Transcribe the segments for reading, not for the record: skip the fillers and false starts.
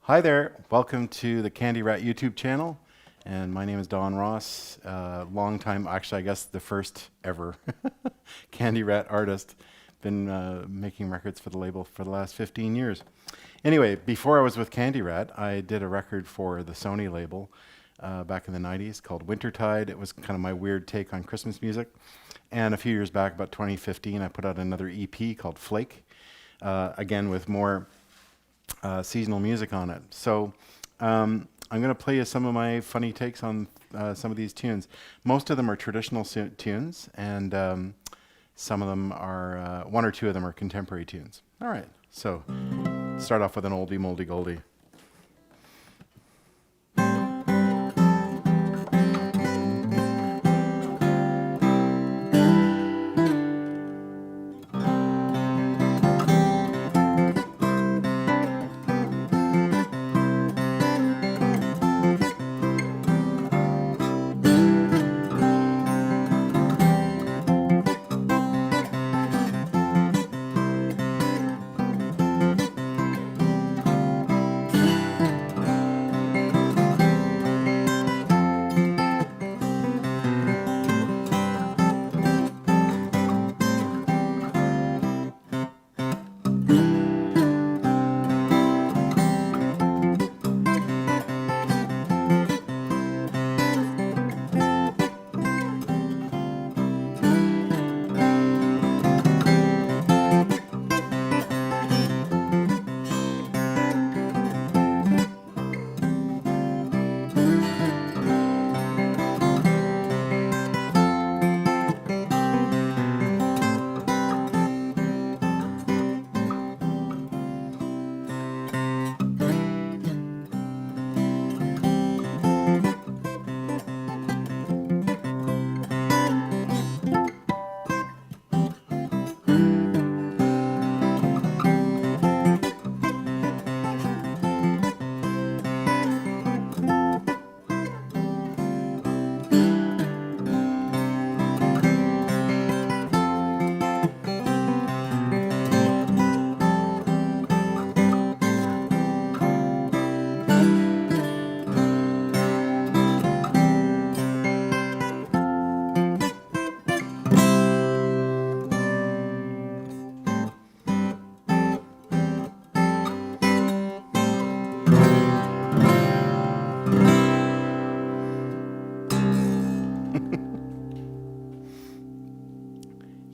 Hi there, welcome to the Candyrat YouTube channel, and my name is Don Ross, long time, actually I guess the first ever Candyrat artist. Been making records for the label for the last 15 years. Anyway, before I was with Candyrat, I did a record for the Sony label back in the 90s called Wintertide. It was kind of my weird take on Christmas music. And a few years back, about 2015, I put out another EP called Flake, again with more seasonal music on it. So I'm going to play you some of my funny takes on some of these tunes. Most of them are traditional tunes, and some of them are, one or two of them are contemporary tunes. All right, so start off with an oldie moldy goldie.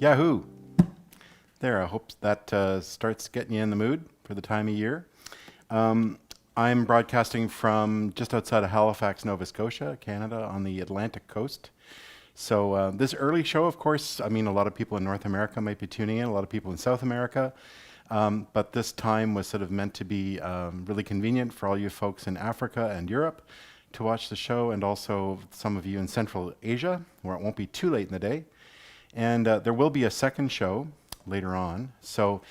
Yahoo! There, I hope that starts getting you in the mood for the time of year. I'm broadcasting from just outside of Halifax, Nova Scotia, Canada, on the Atlantic coast. So this early show, of course, I mean, a lot of people in North America might be tuning in, a lot of people in South America, but this time was sort of meant to be really convenient for all you folks in Africa and Europe to watch the show, and also some of you in Central Asia, where it won't be too late in the day. And there will be a second show later on. So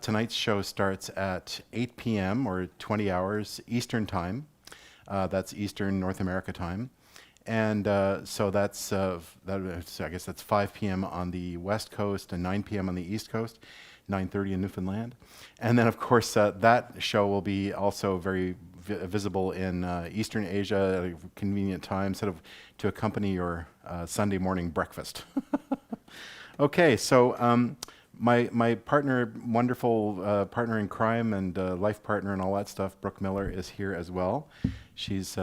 tonight's show starts at 8 p.m. or 20 hours Eastern time. That's Eastern North America time. And so that's, I guess that's 5 p.m. on the West Coast and 9 p.m. on the East Coast, 9:30 in Newfoundland. And then, of course, that show will be also very visible in Eastern Asia at a convenient time, sort of to accompany your Sunday morning breakfast. Okay, so my partner, wonderful partner in crime and life partner and all that stuff, Brooke Miller, is here as well. She's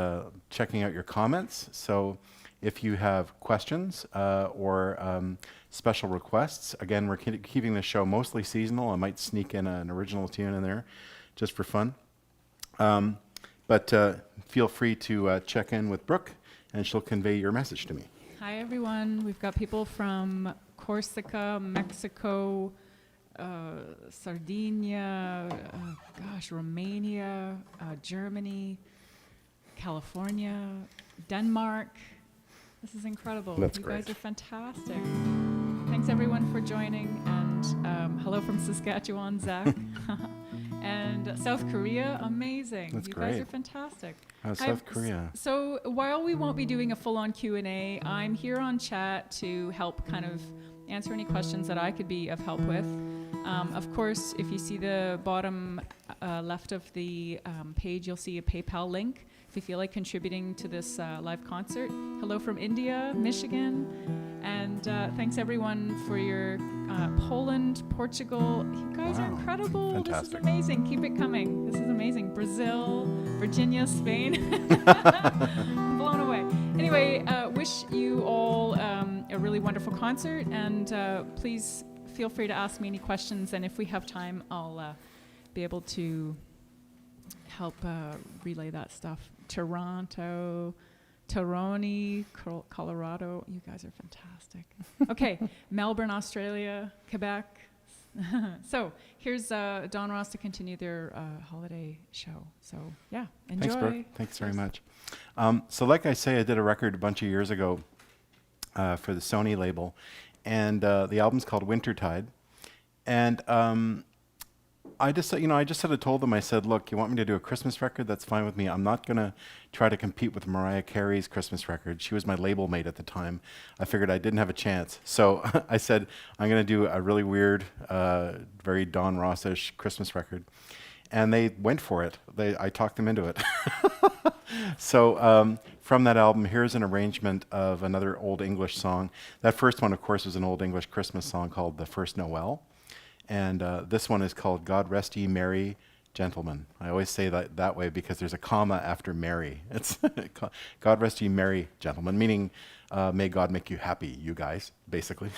checking out your comments. So if you have questions or special requests, again, we're keeping the show mostly seasonal. I might sneak in an original tune in there just for fun. But feel free to check in with Brooke, and she'll convey your message to me. Hi, everyone. We've got people from Corsica, Mexico, Sardinia, Romania, Germany, California, Denmark. This is incredible. That's you great. guys are fantastic. Thanks, everyone, for joining. And hello from Saskatchewan, Zach. And South Korea, amazing. That's you great. guys are fantastic. South Korea. So while we won't be doing a full-on Q&A, I'm here on chat to help kind of answer any questions that I could be of help with. Of course, if you see the bottom left of the page, you'll see a PayPal link if you feel like contributing to this live concert. Hello from India, Michigan, and thanks everyone for your Poland, Portugal. You guys are Wow, incredible. fantastic. This is amazing. Keep it coming. This is amazing. Brazil, Virginia, Spain. I'm blown away. Anyway, wish you all a really wonderful concert, and please feel free to ask me any questions, and if we have time, I'll be able to help relay that stuff. Toronto, Toroni, Colorado, you guys are fantastic. Okay, Melbourne, Australia, Quebec. So here's Don Ross to continue their holiday show. So yeah, enjoy. Thanks, Brooke. Thanks very much. So like I say, I did a record a bunch of years ago for the Sony label, and the album's called Wintertide. And I just sort of told them, I said, look, you want me to do a Christmas record? That's fine with me. I'm not going to try to compete with Mariah Carey's Christmas record. She was my label mate at the time. I figured I didn't have a chance. So I said, I'm going to do a really weird, very Don Ross-ish Christmas record. And they went for it. I talked them into it. So from that album, here's an arrangement of another Old English song. That first one, of course, was an Old English Christmas song called The First Noel. And this one is called God Rest Ye Merry Gentlemen. I always say that way because there's a comma after Mary. It's God Rest Ye Merry Gentlemen, meaning may God make you happy, you guys, basically.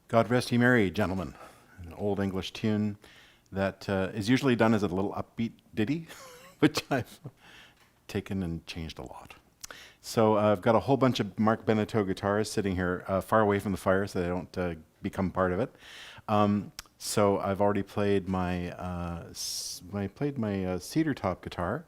God Rest Ye Merry, Gentlemen, an old English tune that is usually done as a little upbeat ditty, which I've taken and changed a lot. So I've got a whole bunch of Mark Beneteau guitars sitting here far away from the fire so they don't become part of it. So I've already played my cedar top guitar.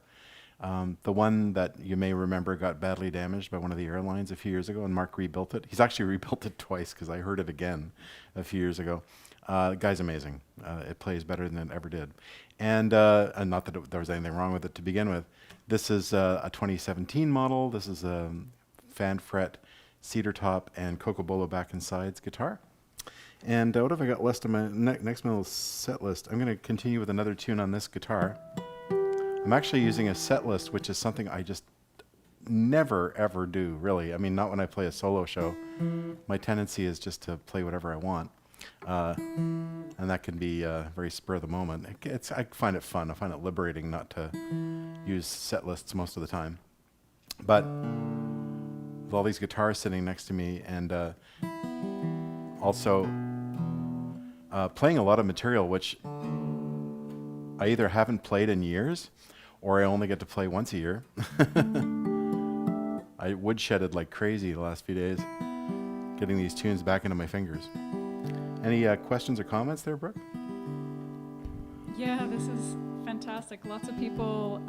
The one that you may remember got badly damaged by one of the airlines a few years ago, and Mark rebuilt it. He's actually rebuilt it twice because I heard it again a few years ago. The guy's amazing. It plays better than it ever did. And not that there was anything wrong with it to begin with. This is a 2017 model. This is a fan fret, cedar top, and Cocobolo back and sides guitar. And what have I got left on my next little set list? I'm going to continue with another tune on this guitar. I'm actually using a set list, which is something I just never, ever do, really. I mean, not when I play a solo show. My tendency is just to play whatever I want. And that can be very spur of the moment. I find it fun. I find it liberating not to use set lists most of the time. But with all these guitars sitting next to me and also playing a lot of material, which I either haven't played in years or I only get to play once a year. I woodshedded like crazy the last few days, getting these tunes back into my fingers. Any questions or comments there, Brooke? Yeah, this is fantastic. Lots of people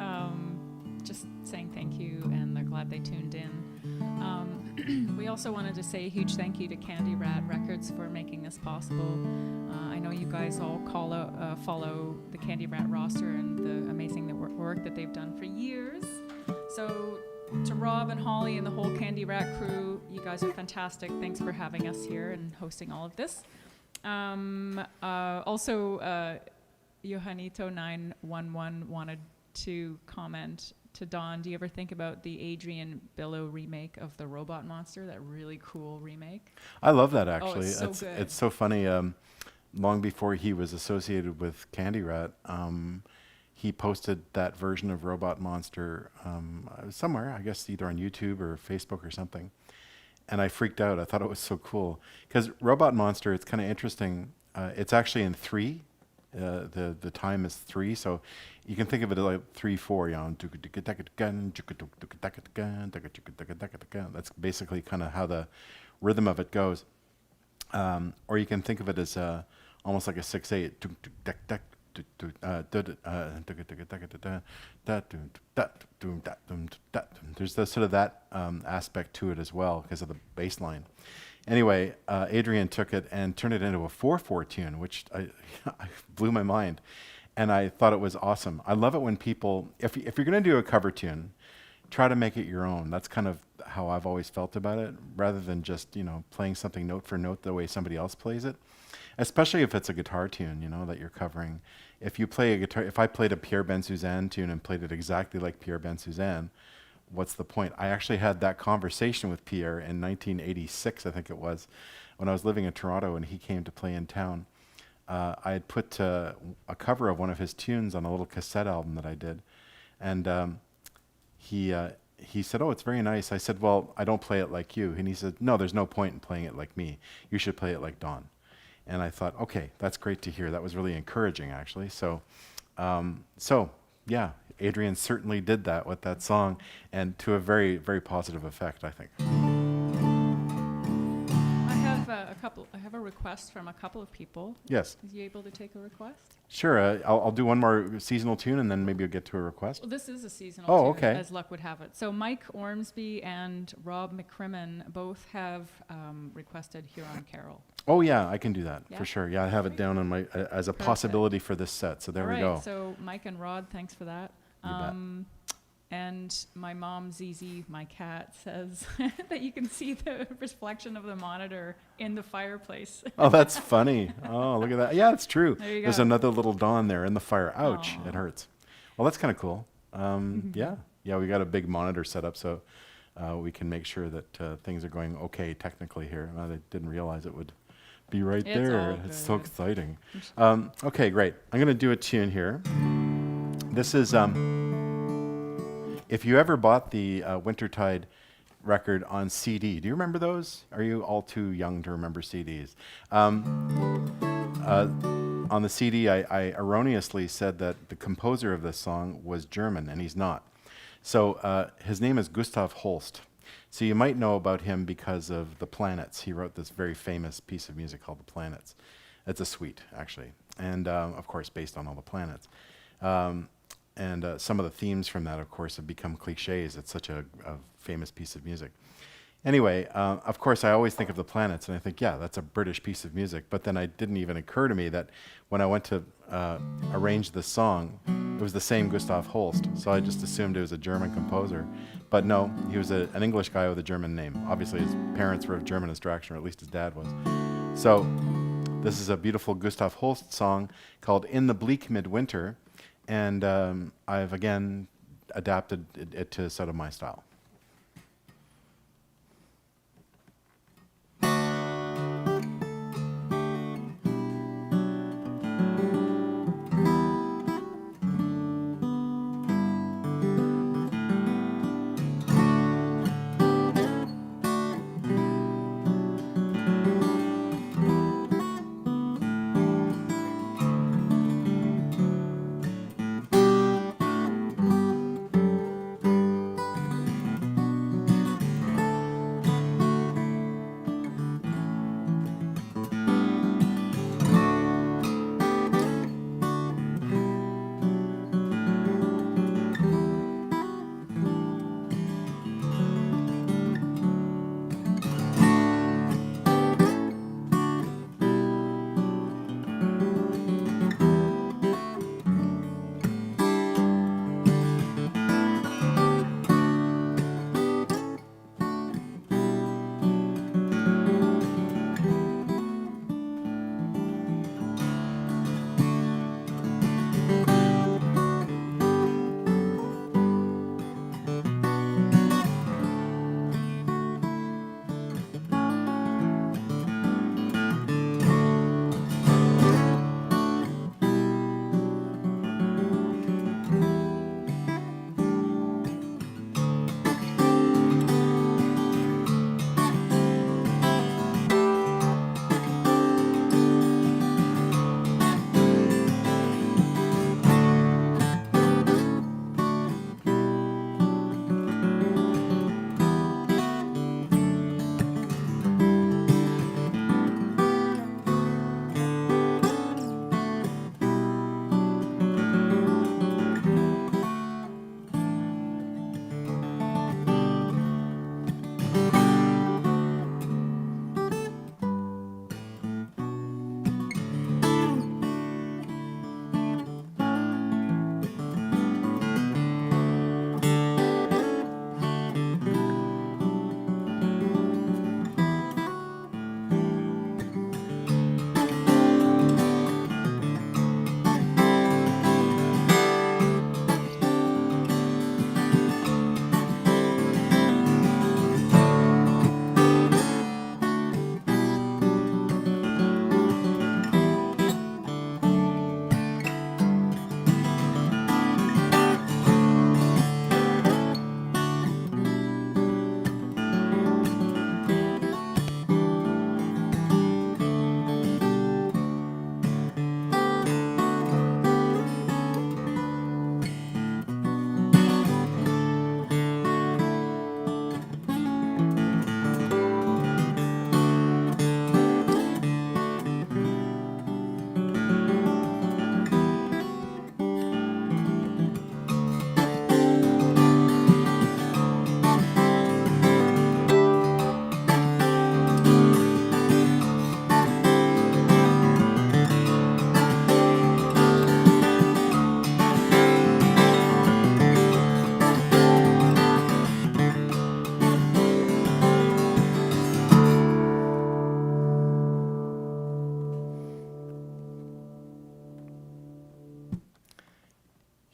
just saying thank you, and they're glad they tuned in. We also wanted to say a huge thank you to Candyrat Records for making this possible. I know you guys all follow the Candyrat roster and the amazing work that they've done for years. So to Rob and Holly and the whole Candyrat crew, you guys are fantastic. Thanks for having us here and hosting all of this. Also, Johanito911 wanted to comment to Dawn, do you ever think about the Adrian Billow remake of the Robot Monster, that really cool remake? I love that, actually. It's so good. It's so funny. Long before he was associated with Candyrat, he posted that version of Robot Monster somewhere, I guess either on YouTube or Facebook or something. And I freaked out. I thought it was so cool. Because Robot Monster, it's kind of interesting. It's actually in 3. The time is 3, so you can think of it as like 3/4. That's basically kind of how the rhythm of it goes. Or you can think of it as almost like a 6/8. There's sort of that aspect to it as well because of the bass line. Anyway, Adrian took it and turned it into a 4/4 tune, which I blew my mind. And I thought it was awesome. I love it when people, if you're going to do a cover tune, try to make it your own. That's kind of how I've always felt about it, rather than just, playing something note for note the way somebody else plays it. Especially if it's a guitar tune, that you're covering. If you play a guitar, if I played a Pierre Bensouzan tune and played it exactly like Pierre Bensouzan, what's the point? I actually had that conversation with Pierre in 1986, I think it was, when I was living in Toronto and he came to play in town. I had put a cover of one of his tunes on a little cassette album that I did. And he said, "Oh, it's very nice." I said, "Well, I don't play it like you." And he said, "No, there's no point in playing it like me. You should play it like Don." And I thought, okay, that's great to hear. That was really encouraging, actually. So yeah, Adrian certainly did that with that song, and to a very, very positive effect, I think. I have a request from a couple of people. Yes. Are you able to take a request? Sure. I'll do one more seasonal tune, and then maybe you'll get to a request. Well, this is a seasonal Oh, tune, okay. as luck would have it. So Mike Ormsby and Rob McCrimmon both have requested Huron Carol. Oh, yeah, I can do that, Yeah? for sure. Yeah, I have it down on my as a possibility for this set, so there we go. So Mike and Rod, thanks for that. You bet. And my mom, Zizi, my cat, says that you can see the reflection of the monitor in the fireplace. Oh, that's funny. Oh, look at that. Yeah, it's true. There you There's go. another little Dawn there in the fire. Ouch, Aw. it hurts. Well, that's kind of cool. Yeah, we got a big monitor set up, so we can make sure that things are going okay technically here. I didn't realize it would be right It's there. all It's so good. exciting. Okay, great. I'm going to do a tune here. This is... if you ever bought the Wintertide record on CD. Do you remember those? Are you all too young to remember CDs? On the CD, I erroneously said that the composer of this song was German, and he's not. So his name is Gustav Holst. So you might know about him because of The Planets. He wrote this very famous piece of music called The Planets. It's a suite, actually, and of course based on all the planets. And some of the themes from that, of course, have become cliches. It's such a famous piece of music. Anyway, of course, I always think of The Planets, and I think, yeah, that's a British piece of music. But then it didn't even occur to me that when I went to arrange this song, it was the same Gustav Holst. So I just assumed it was a German composer. But no, he was an English guy with a German name. Obviously, his parents were of German extraction, or at least his dad was. So this is a beautiful Gustav Holst song called In the Bleak Mid-winter. And I've, again, adapted it to sort of my style.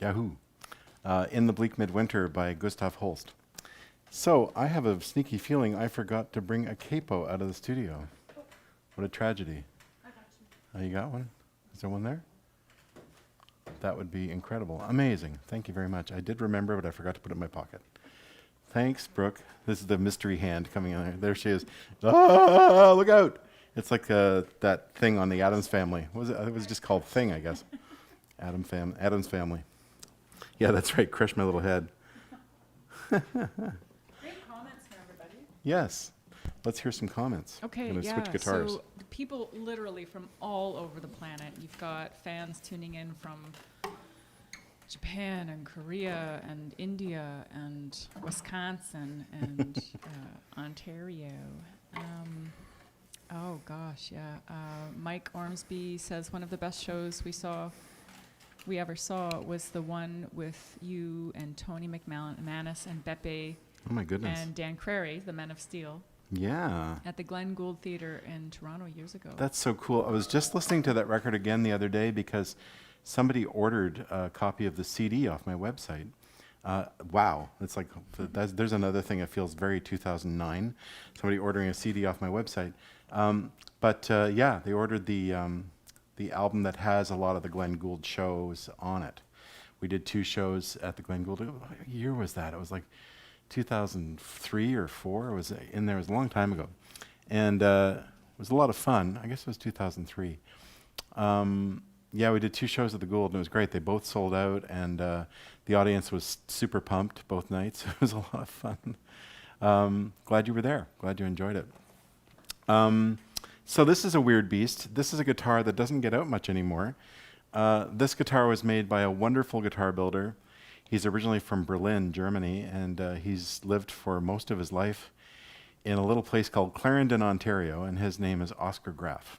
Yahoo! In the Bleak Midwinter by Gustav Holst. So I have a sneaky feeling I forgot to bring a capo out of the studio. What a tragedy. I got you. Oh, you got one? Is there one there? That would be incredible. Amazing. Thank you very much. I did remember, but I forgot to put it in my pocket. Thanks, Brooke. This is the mystery hand coming in there. There she is. Ah, look out! It's like that thing on the Addams Family. What was it? It was just called Thing, I guess. Addams Family. Yeah, that's right. Crush my little head. Great comments from everybody. Yes. Let's hear some comments. Okay, I'm gonna yeah. switch guitars. So people literally from all over the planet. You've got fans tuning in from Japan and Korea and India and Wisconsin and Ontario. Oh gosh, yeah. Mike Ormsby says one of the best shows we ever saw was the one with you and Tony McManus and Beppe Oh my goodness. and Dan Crary, the Men of Steel, Yeah. at the Glen Gould Theatre in Toronto years ago. That's so cool. I was just listening to that record again the other day because somebody ordered a copy of the CD off my website. Wow. It's like, there's another thing that feels very 2009. Somebody ordering a CD off my website. Yeah, they ordered the album that has a lot of the Glen Gould shows on it. We did 2 shows at the Glen Gould. What year was that? It was like 2003 or 4. It was in there. It was a long time ago. And it was a lot of fun. I guess it was 2003. Yeah, we did 2 shows at the Gould, and it was great. They both sold out, and the audience was super pumped both nights. It was a lot of fun. Glad you were there. Glad you enjoyed it. So this is a weird beast. This is a guitar that doesn't get out much anymore. This guitar was made by a wonderful guitar builder. He's originally from Berlin, Germany, and he's lived for most of his life in a little place called Clarendon, Ontario, and his name is Oscar Graf.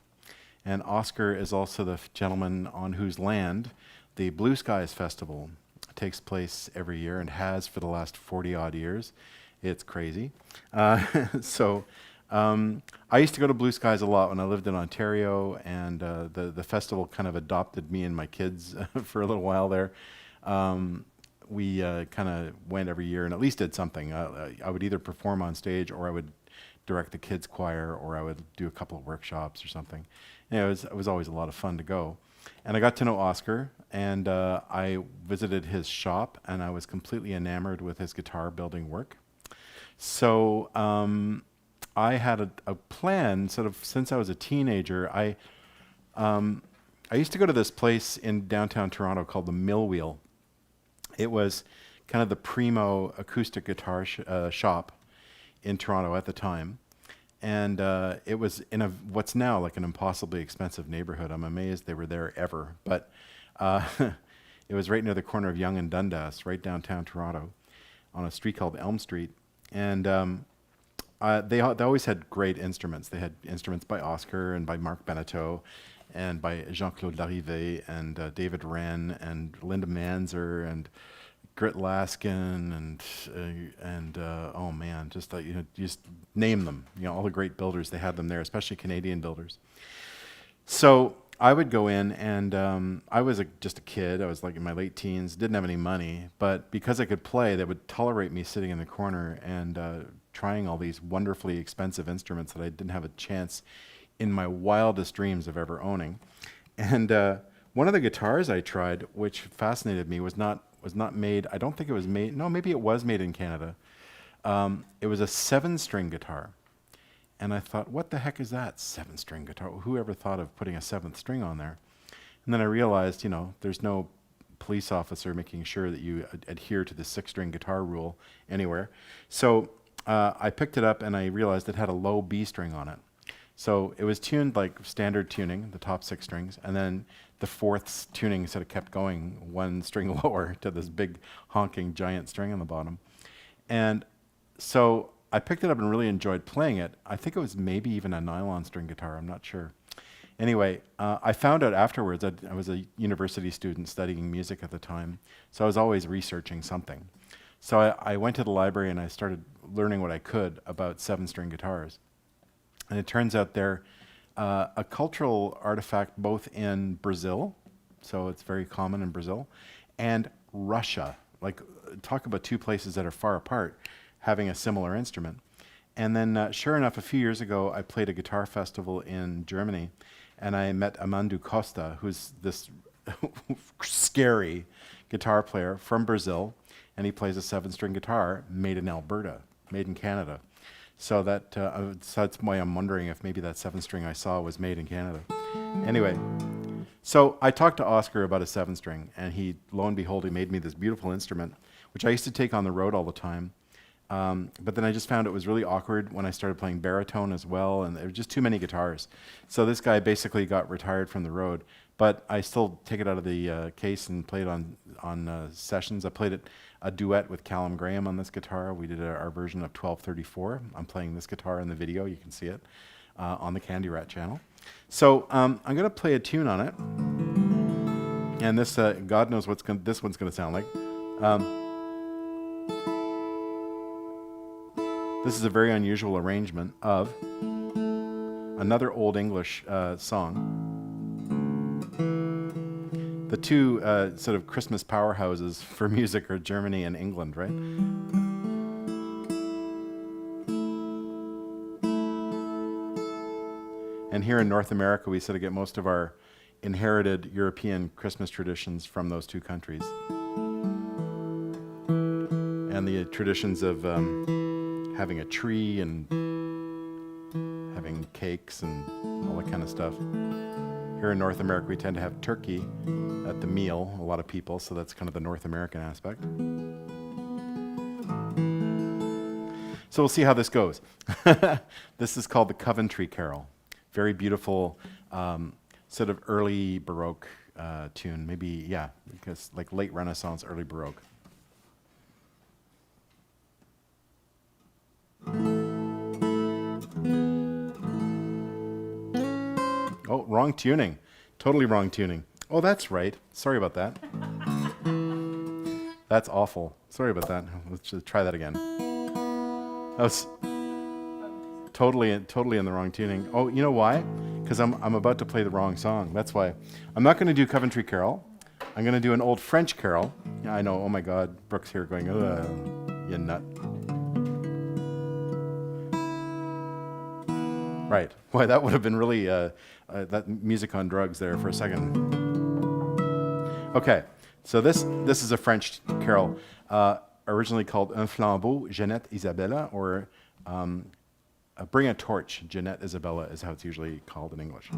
And Oscar is also the gentleman on whose land the Blue Skies Festival takes place every year and has for the last 40-odd years. It's crazy. I used to go to Blue Skies a lot when I lived in Ontario, and the festival kind of adopted me and my kids for a little while there. We kind of went every year and at least did something. I would either perform on stage, or I would direct the kids choir, or I would do a couple of workshops or something. And it was always a lot of fun to go. And I got to know Oscar, and I visited his shop, and I was completely enamored with his guitar building work. So I had a plan, sort of since I was a teenager. I used to go to this place in downtown Toronto called the Mill Wheel. It was kind of the primo acoustic guitar shop in Toronto at the time. And it was in what's now like an impossibly expensive neighborhood. I'm amazed they were there ever. But it was right near the corner of Yonge and Dundas, right downtown Toronto, on a street called Elm Street. And they always had great instruments. They had instruments by Oscar and by Marc Beneteau and by Jean-Claude Larrivée and David Wren and Linda Manzer and Grit Laskin and oh man, just just name them. All the great builders, they had them there, especially Canadian builders. So I would go in, and I was just a kid. I was like in my late teens, didn't have any money, but because I could play, they would tolerate me sitting in the corner and trying all these wonderfully expensive instruments that I didn't have a chance in my wildest dreams of ever owning. And one of the guitars I tried, which fascinated me, was not made. I don't think it was made. No, maybe it was made in Canada. It was a 7-string guitar, and I thought, what the heck is that 7-string guitar? Who ever thought of putting a 7th string on there? And then I realized, there's no police officer making sure that you adhere to the 6-string guitar rule anywhere. So I picked it up, and I realized it had a low B string on it. So it was tuned like standard tuning, the top 6 strings, and then the 4th tuning sort of kept going 1 string lower to this big honking giant string on the bottom. And so I picked it up and really enjoyed playing it. I think it was maybe even a nylon string guitar, I'm not sure. Anyway, I found out afterwards that I was a university student studying music at the time, so I was always researching something. So I went to the library and I started learning what I could about 7-string guitars. And it turns out they're a cultural artifact both in Brazil, so it's very common in Brazil, and Russia. Like, talk about 2 places that are far apart having a similar instrument. And then sure enough, a few years ago, I played a guitar festival in Germany, and I met Amandu Costa, who's this scary guitar player from Brazil, and he plays a 7-string guitar made in Alberta, made in Canada. So that's why I'm wondering if maybe that 7-string I saw was made in Canada. Anyway, so I talked to Oscar about a 7-string, and lo and behold, he made me this beautiful instrument, which I used to take on the road all the time. But then I just found it was really awkward when I started playing baritone as well, and there were just too many guitars. So this guy basically got retired from the road, but I still take it out of the case and play it on sessions. I played a duet with Callum Graham on this guitar. We did our version of 1234. I'm playing this guitar in the video. You can see it on the Candyrat channel. So I'm going to play a tune on it, and this God knows what this one's going to sound like. This is a very unusual arrangement of another Old English song. The two sort of Christmas powerhouses for music are Germany and England, right? And here in North America, we sort of get most of our inherited European Christmas traditions from those two countries. And the traditions of having a tree and having cakes and all that kind of stuff. Here in North America, we tend to have turkey at the meal, a lot of people, so that's kind of the North American aspect. So we'll see how this goes. This is called the Coventry Carol. Very beautiful, sort of early Baroque tune. Maybe, yeah, because like late Renaissance, early Baroque. Oh, wrong tuning. Totally wrong tuning. Oh, that's right. Sorry about that. That's awful. Sorry about that. Let's just try that again. That was totally in the wrong tuning. Oh, you know why? Because I'm about to play the wrong song. That's why. I'm not going to do Coventry Carol. I'm going to do an old French carol. Yeah, I know. Oh my God. Brooke's here going, you nut. Right. Boy, that would have been really that music on drugs there for a second. Okay, so this is a French carol, originally called Un flambeau, Jeanette, Isabella, or Bring a Torch, Jeanette, Isabella is how it's usually called in English.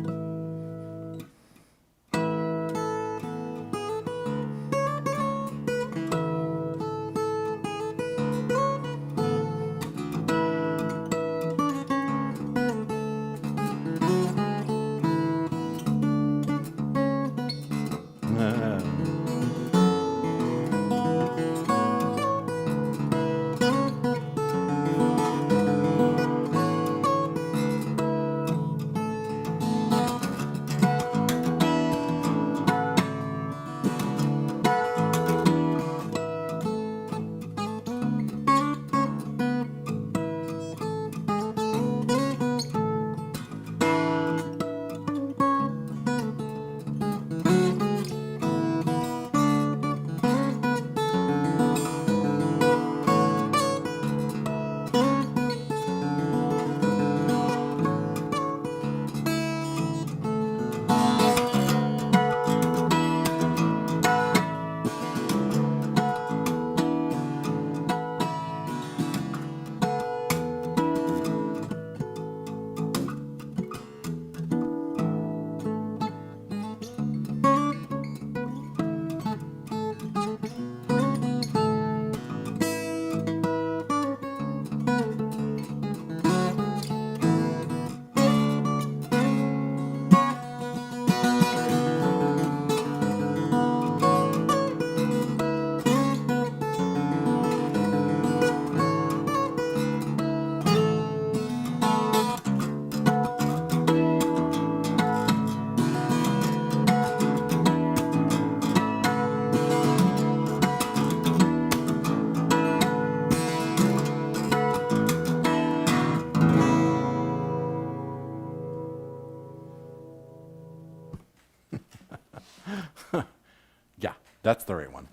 Yeah, that's the right one.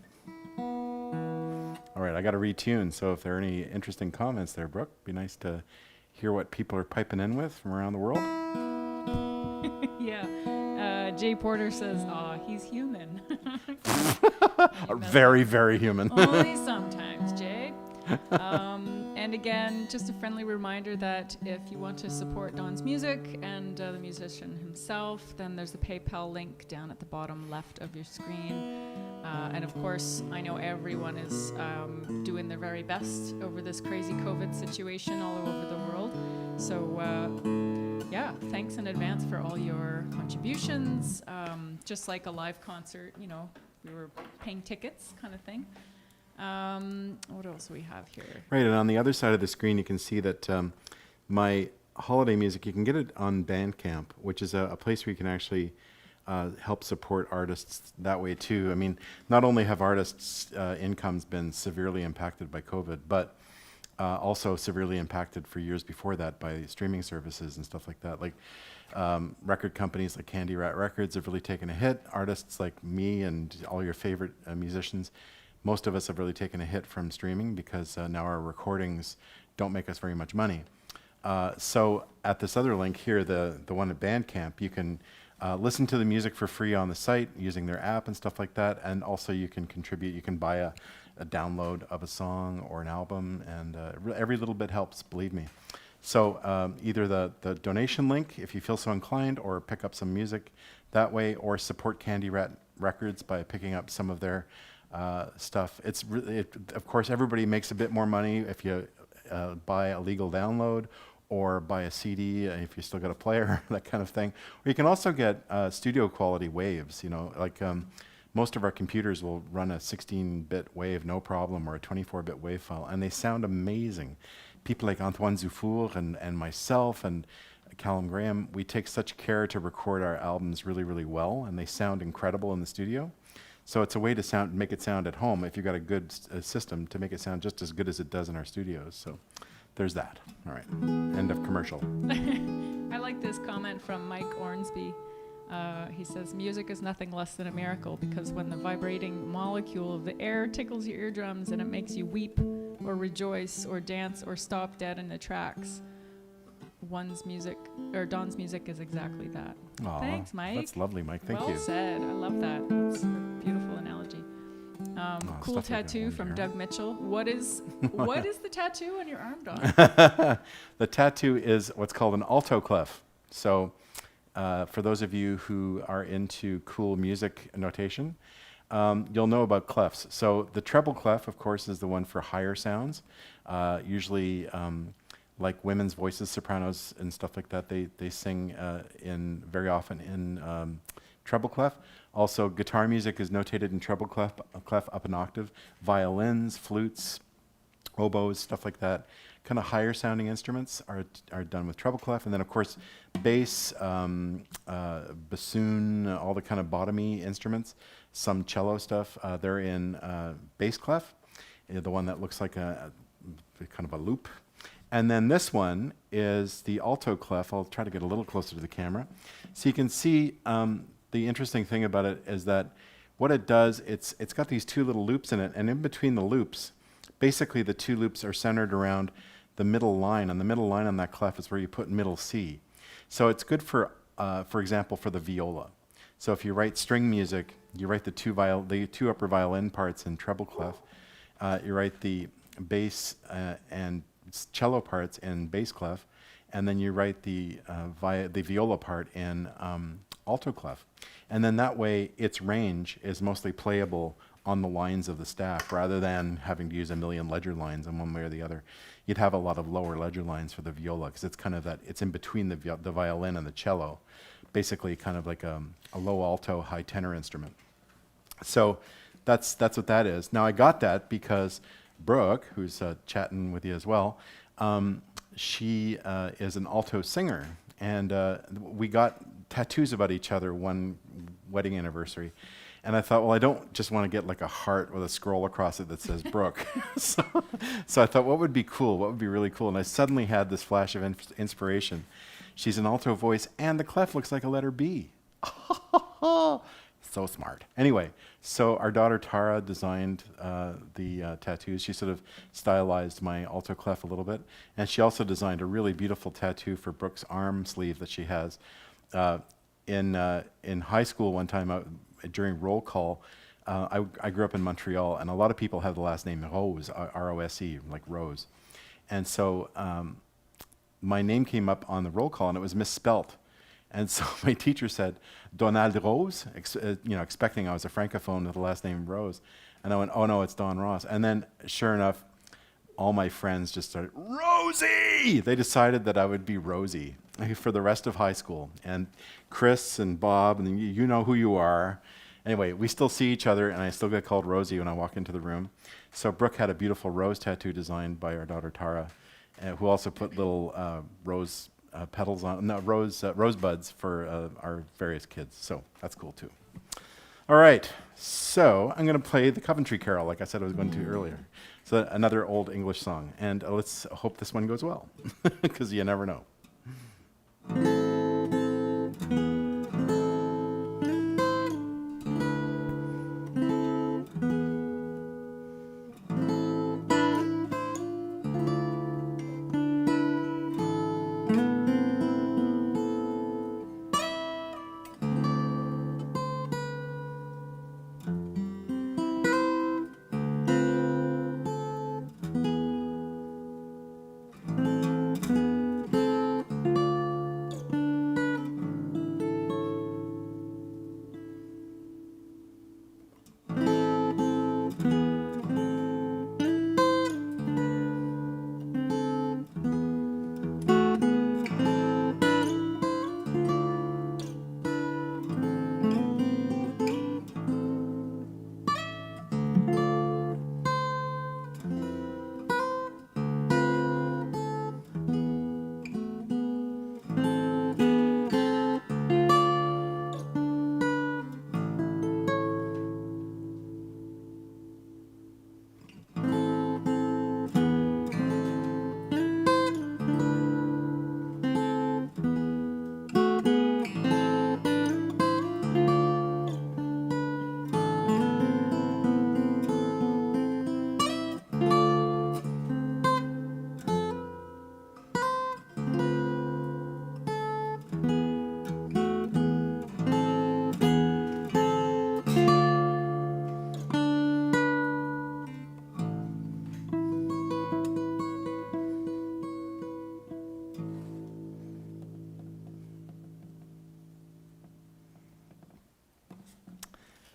All right, I got to retune, so if there are any interesting comments there, Brooke, be nice to hear what people are piping in with from around the world. Yeah. Jay Porter says, aw, he's human. Very, very human. Only sometimes, Jay. And again, just a friendly reminder that if you want to support Don's music and the musician himself, then there's a PayPal link down at the bottom left of your screen. And of course, I know everyone is doing their very best over this crazy COVID situation all over the world. So yeah, thanks in advance for all your contributions. Just like a live concert, you know, we were paying tickets kind of thing. What else do we have here? Right, and on the other side of the screen, you can see that my holiday music, you can get it on Bandcamp, which is a place where you can actually help support artists that way too. I mean, not only have artists' incomes been severely impacted by COVID, but also severely impacted for years before that by streaming services and stuff like that. Like record companies like Candyrat Records have really taken a hit. Artists like me and all your favorite musicians, most of us have really taken a hit from streaming because now our recordings don't make us very much money. So at this other link here, the one at Bandcamp, you can listen to the music for free on the site using their app and stuff like that. And also you can contribute. You can buy a download of a song or an album, and every little bit helps, believe me. So either the donation link, if you feel so inclined, or pick up some music that way, or support Candyrat Records by picking up some of their stuff. It's of course, everybody makes a bit more money if you buy a legal download or buy a CD if you still got a player, that kind of thing. Or you can also get studio quality waves. You know, like most of our computers will run a 16-bit wave, no problem, or a 24-bit wave file, and they sound amazing. People like Antoine Zufour and myself and Callum Graham, we take such care to record our albums really, really well, and they sound incredible in the studio. So it's a way to make it sound at home if you've got a good system to make it sound just as good as it does in our studios. So there's that. All right, end of commercial. I like this comment from Mike Ornsby. He says, music is nothing less than a miracle, because when the vibrating molecule of the air tickles your eardrums and it makes you weep or rejoice or dance or stop dead in the tracks, Don's music is exactly that. Aww, thanks, Mike. That's lovely, Mike. Thank you. Well said. I love that. It's a beautiful analogy. Cool tattoo from Doug Mitchell. What is the tattoo on your arm, Don? The tattoo is what's called an alto clef. So for those of you who are into cool music notation, you'll know about clefs. So the treble clef, of course, is the one for higher sounds. Usually like women's voices, sopranos and stuff like that, they sing very often in treble clef. Also, guitar music is notated in treble clef up an octave. Violins, flutes, oboes, stuff like that. Kind of higher sounding instruments are done with treble clef. And then, of course, bass, bassoon, all the kind of bottomy instruments, some cello stuff, they're in bass clef, the one that looks like a kind of a loop. And then this one is the alto clef. I'll try to get a little closer to the camera. So you can see the interesting thing about it is that what it does, it's got these two little loops in it, and in between the loops, basically the two loops are centered around the middle line, and the middle line on that clef is where you put middle C. So it's good for example, for the viola. So if you write string music, you write the two upper violin parts in treble clef, you write the bass and cello parts in bass clef, and then you write the viola part in alto clef. And then that way its range is mostly playable on the lines of the staff rather than having to use a million ledger lines in one way or the other. You'd have a lot of lower ledger lines for the viola because it's kind of it's in between the violin and the cello, basically kind of like a low alto, high tenor instrument. So that's what that is. Now I got that because Brooke, who's chatting with you as well, she is an alto singer, and we got tattoos about each other one wedding anniversary. And I thought, well, I don't just want to get like a heart with a scroll across it that says Brooke. so I thought, what would be cool? What would be really cool? And I suddenly had this flash of inspiration. She's an alto voice, and the clef looks like a letter B. So smart. Anyway, so our daughter Tara designed the tattoos. She sort of stylized my alto clef a little bit. And she also designed a really beautiful tattoo for Brooke's arm sleeve that she has. In high school one time, during roll call, I grew up in Montreal, and a lot of people have the last name Rose, R-O-S-E, like Rose. And so my name came up on the roll call, and it was misspelt. And so my teacher said, Donald Rose, expecting I was a Francophone with the last name Rose. And I went, oh no, it's Don Ross. And then sure enough, all my friends just started, Rosie! They decided that I would be Rosie for the rest of high school. And Chris and Bob, and you know who you are. Anyway, we still see each other, and I still get called Rosie when I walk into the room. So Brooke had a beautiful rose tattoo designed by our daughter Tara, who also put little rose petals on, no, rosebuds for our various kids. So that's cool too. All right, so I'm going to play the Coventry Carol, like I said I was going to earlier. So another old English song, and let's hope this one goes well, because you never know.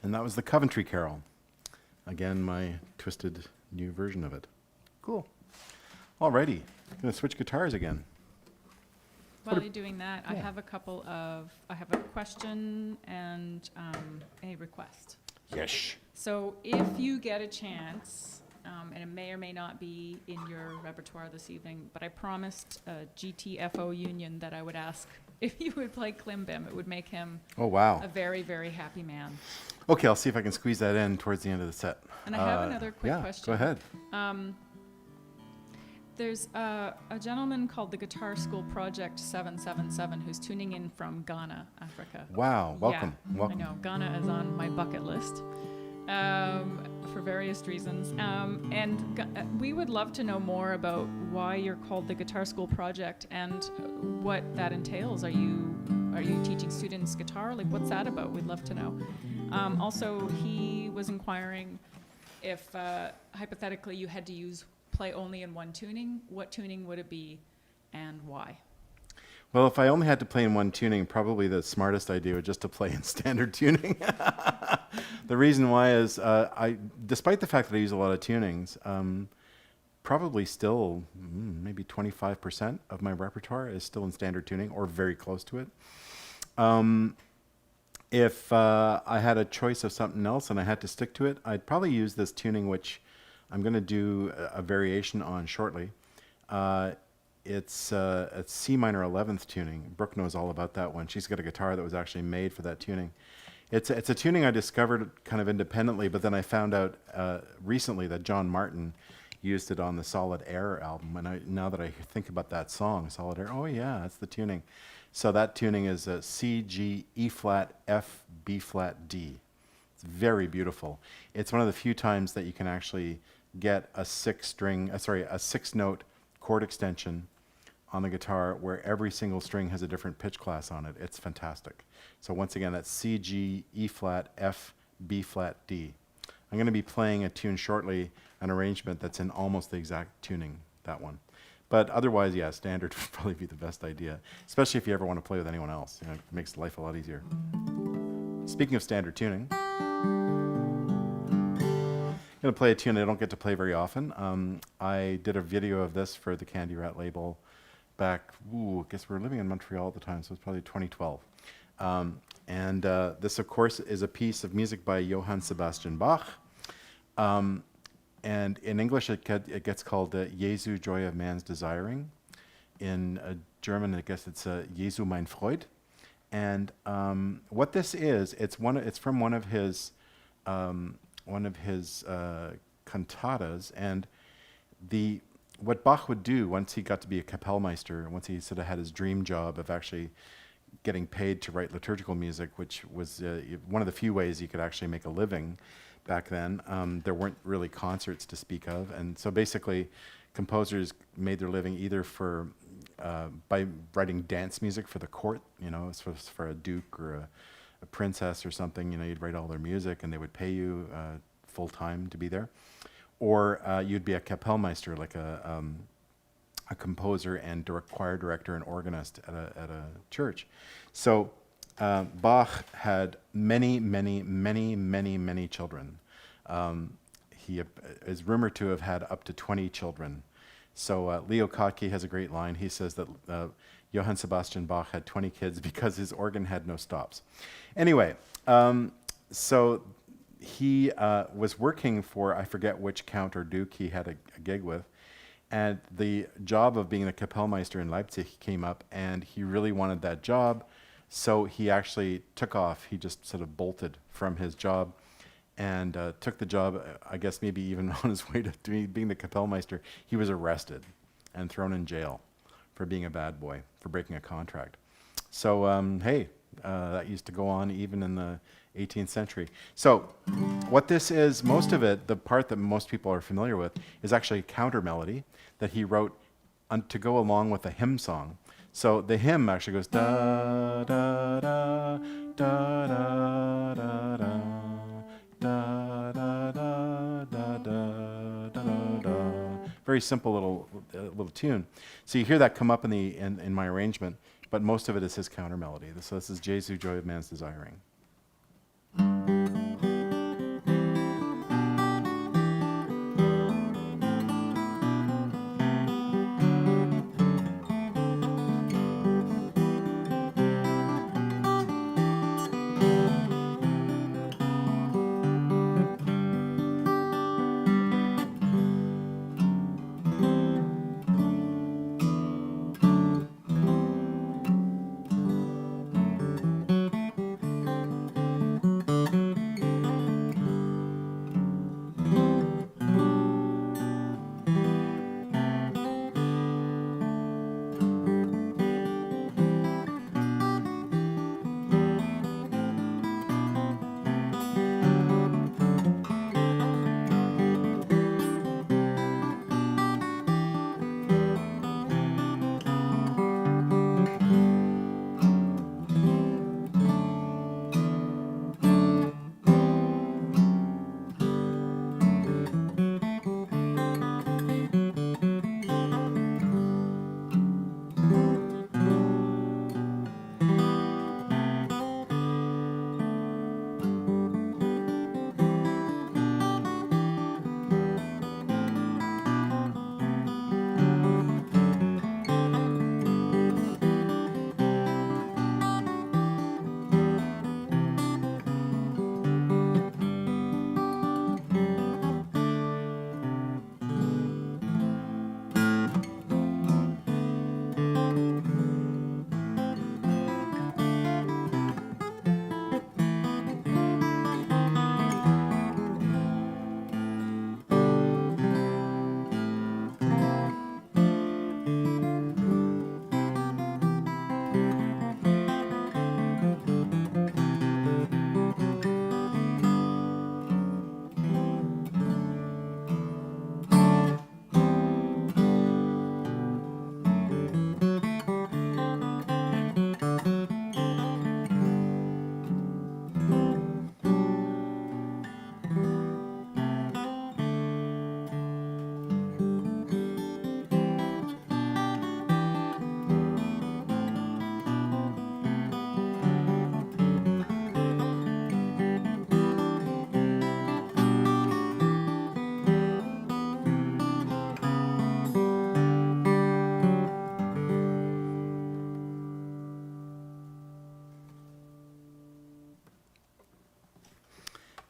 And that was the Coventry Carol. Again, my twisted new version of it. Cool. Alrighty, gonna switch guitars again. While you're doing that, I have a question and a request. Yes. So if you get a chance, and it may or may not be in your repertoire this evening, but I promised GTFO Union that I would ask if you would play Klimbim. It would make him Oh, wow. a very, very happy man. Okay, I'll see if I can squeeze that in towards the end of the set. And I have another quick question. Go ahead. There's a gentleman called the Guitar School Project 777 who's tuning in from Ghana, Africa. Wow, welcome. Yeah, Welcome. I know. Ghana is on my bucket list for various reasons. We would love to know more about why you're called the Guitar School Project and what that entails. Are you teaching students guitar? Like, what's that about? We'd love to know. Also, he was inquiring if hypothetically you had to play only in one tuning, what tuning would it be and why? Well, if I only had to play in one tuning, probably the smartest idea would just to play in standard tuning. The reason why is, despite the fact that I use a lot of tunings, probably still maybe 25% of my repertoire is still in standard tuning or very close to it. If I had a choice of something else and I had to stick to it, I'd probably use this tuning, which I'm going to do a variation on shortly. It's a C minor 11th tuning. Brooke knows all about that one. She's got a guitar that was actually made for that tuning. It's a tuning I discovered kind of independently, but then I found out recently that John Martin used it on the Solid Air album. And now that I think about that song, Solid Air, oh yeah, that's the tuning. So that tuning is a C, G, E flat, F, B flat, D. It's very beautiful. It's one of the few times that you can actually get a 6-note chord extension on the guitar where every single string has a different pitch class on it. It's fantastic. So once again, that's C, G, E flat, F, B flat, D. I'm going to be playing a tune shortly, an arrangement that's in almost the exact tuning, that one. But otherwise, yeah, standard would probably be the best idea, especially if you ever want to play with anyone else. You know, it makes life a lot easier. Speaking of standard tuning, I'm going to play a tune I don't get to play very often. I did a video of this for the Candyrat label back, I guess we were living in Montreal at the time, so it's probably 2012. This, of course, is a piece of music by Johann Sebastian Bach. And in English, it gets called Jesu, Joy of Man's Desiring. In German, I guess it's Jesu, mein Freud. And what this is, it's from one of his cantatas, and what Bach would do once he got to be a Kapellmeister, once he sort of had his dream job of actually getting paid to write liturgical music, which was one of the few ways you could actually make a living back then. There weren't really concerts to speak of, and so basically composers made their living either by writing dance music for the court, you know, for a duke or a princess or something. You know, you'd write all their music and they would pay you full time to be there, or you'd be a Kapellmeister, like a composer and choir director and organist at a church. So Bach had many children. He is rumored to have had up to 20 children. So Leo Kottke has a great line. He says that Johann Sebastian Bach had 20 kids because his organ had no stops. Anyway, so he was working for, I forget which count or duke he had a gig with, and the job of being the Kapellmeister in Leipzig came up, and he really wanted that job, so he actually took off. He just sort of bolted from his job and took the job. I guess maybe even on his way to being the Kapellmeister, he was arrested and thrown in jail for being a bad boy, for breaking a contract. So, hey, that used to go on even in the 18th century. So what this is, most of it, the part that most people are familiar with, is actually a counter melody that he wrote to go along with a hymn song. So the hymn actually goes da da da da da da da da da da da da da da. Very simple little tune. So you hear that come up in my arrangement, but most of it is his counter melody. So this is Jesu, Joy of Man's Desiring.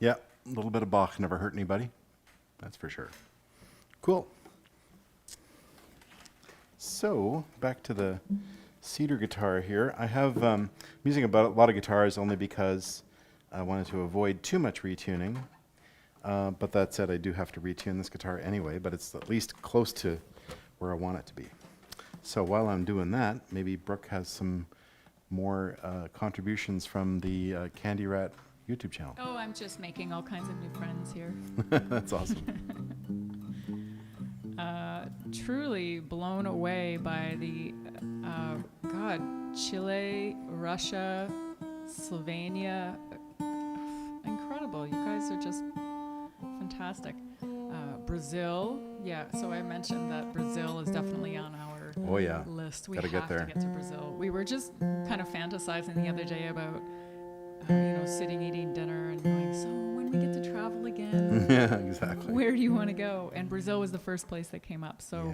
Yeah, a little bit of Bach never hurt anybody. That's for sure. Cool. So, back to the cedar guitar here. I have, I'm using a lot of guitars only because I wanted to avoid too much retuning. But that said, I do have to retune this guitar anyway, but it's at least close to where I want it to be. So while I'm doing that, maybe Brooke has some more contributions from the Candyrat YouTube channel. Oh, I'm just making all kinds of new friends here. That's awesome. Truly blown away by the, Chile, Russia, Slovenia. Incredible. You guys are just fantastic. Brazil. Yeah, so I mentioned that Brazil is definitely on our list. We Gotta have get there. to get to Brazil. We were just kind of fantasizing the other day about, sitting eating dinner and going, so when we get to travel again, Yeah, exactly. where do you want to go? And Brazil was the first place that came up. So,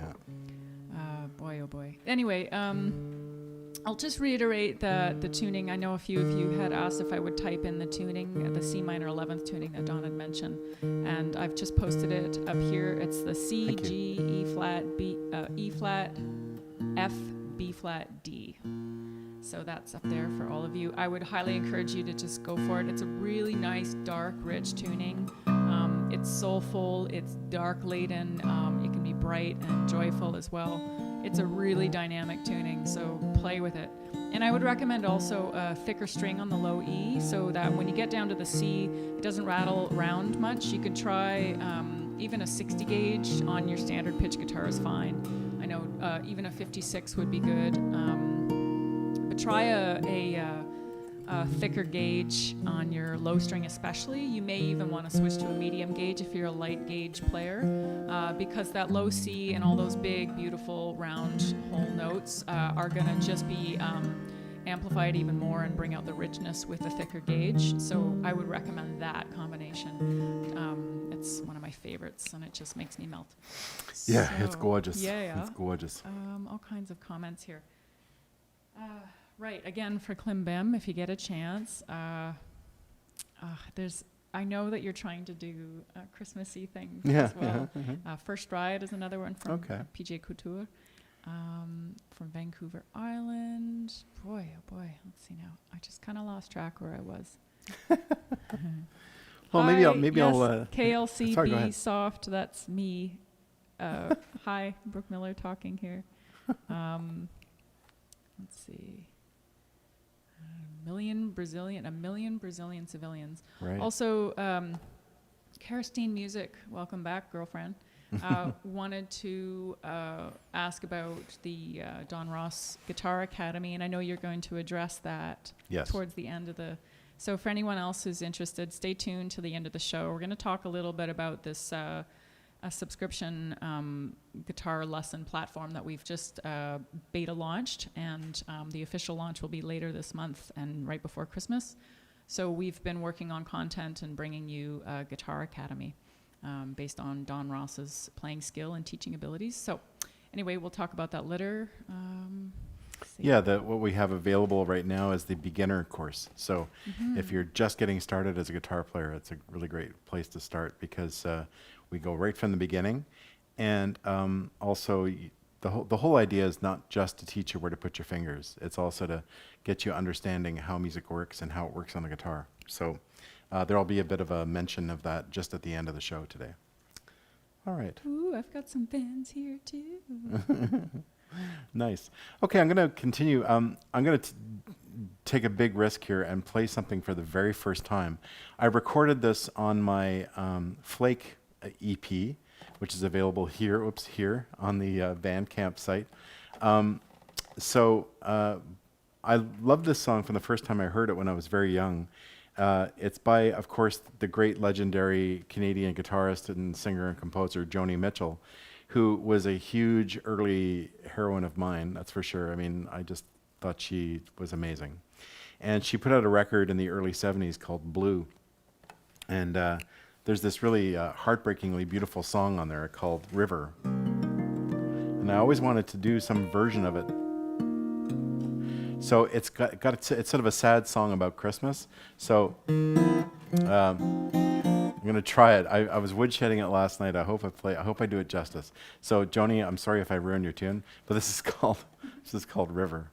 boy, oh boy. Anyway, I'll just reiterate the tuning. I know a few of you had asked if I would type in the tuning, the C minor 11th tuning that Don had mentioned, and I've just posted it up here. It's the C, G, E flat, B, E flat, F, B flat, D. So that's up there for all of you. I would highly encourage you to just go for it. It's a really nice, dark, rich tuning. It's soulful, it's dark laden, it can be bright and joyful as well. It's a really dynamic tuning, so play with it. And I would recommend also a thicker string on the low E, so that when you get down to the C, it doesn't rattle around much. You could try even a 60 gauge on your standard pitch guitar is fine. I know even a 56 would be good. But try a thicker gauge on your low string especially. You may even want to switch to a medium gauge if you're a light gauge player, because that low C and all those big, beautiful, round, whole notes are going to just be amplified even more and bring out the richness with a thicker gauge. So I would recommend that combination. It's one of my favorites, and it just makes me melt. Yeah, So, it's gorgeous. Yeah. It's gorgeous. All kinds of comments here. Right, again for Klimbim, if you get a chance. I know that you're trying to do Christmassy things as well. First Ride is another one from PJ Couture, from Vancouver Island. Boy, oh boy, let's see now. I just kind of lost track where I was. Well, Hi, maybe I'll. KLCB sorry, go ahead. Soft. That's me. Hi, Brooke Miller talking here. Let's see. A million Brazilian civilians. Right. Also, Karistine Music, welcome back, girlfriend. Wanted to ask about the Don Ross Guitar Academy, and I know you're going to address that towards the end of the. So for anyone else who's interested, stay tuned to the end of the show. We're going to talk a little bit about this a subscription guitar lesson platform that we've just beta launched, and the official launch will be later this month and right before Christmas. So we've been working on content and bringing you a Guitar Academy based on Don Ross's playing skill and teaching abilities. So anyway, we'll talk about that later. Yeah, what we have available right now is the beginner course. So if you're just getting started as a guitar player, it's a really great place to start, because we go right from the beginning. And also, the whole idea is not just to teach you where to put your fingers. It's also to get you understanding how music works and how it works on the guitar. So there'll be a bit of a mention of that just at the end of the show today. All right. Ooh, I've got some fans here too. Nice. Okay, I'm going to continue. I'm going to take a big risk here and play something for the very first time. I recorded this on my Flake EP, which is available here on the Bandcamp site. I loved this song from the first time I heard it when I was very young. It's by, of course, the great legendary Canadian guitarist and singer and composer Joni Mitchell, who was a huge early heroine of mine, that's for sure. I mean, I just thought she was amazing. And she put out a record in the early 70s called Blue. And there's this really heartbreakingly beautiful song on there called River. And I always wanted to do some version of it. So it's sort of a sad song about Christmas. So going to try it. I was woodshedding it last night. I hope I do it justice. So, Joni, I'm sorry if I ruined your tune, but this is called River.